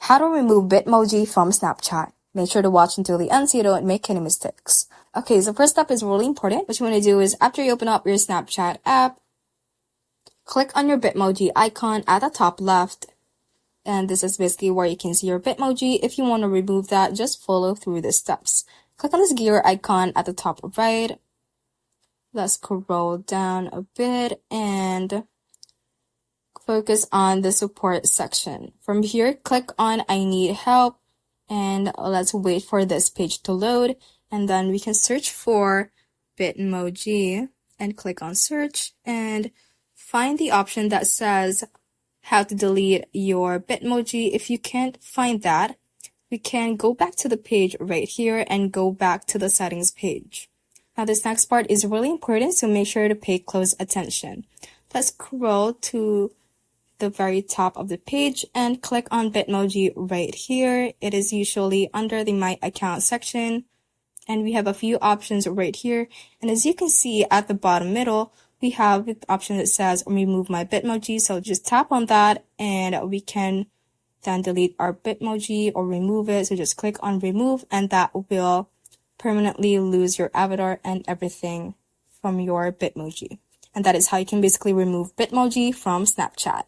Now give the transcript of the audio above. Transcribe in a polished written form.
How to remove Bitmoji from Snapchat. Make sure to watch until the end so you don't make any mistakes. Okay, so first step is really important. What you want to do is after you open up your Snapchat app, click on your Bitmoji icon at the top left. And this is basically where you can see your Bitmoji. If you want to remove that, just follow through the steps. Click on this gear icon at the top right. Let's scroll down a bit and focus on the support section. From here, click on I need help and let's wait for this page to load, and then we can search for Bitmoji and click on search and find the option that says how to delete your Bitmoji. If you can't find that, we can go back to the page right here and go back to the settings page. Now this next part is really important, so make sure to pay close attention. Let's scroll to the very top of the page and click on Bitmoji right here. It is usually under the My Account section, and we have a few options right here. And as you can see at the bottom middle, we have the option that says Remove My Bitmoji. So just tap on that and we can then delete our Bitmoji or remove it. So just click on Remove and that will permanently lose your avatar and everything from your Bitmoji. And that is how you can basically remove Bitmoji from Snapchat.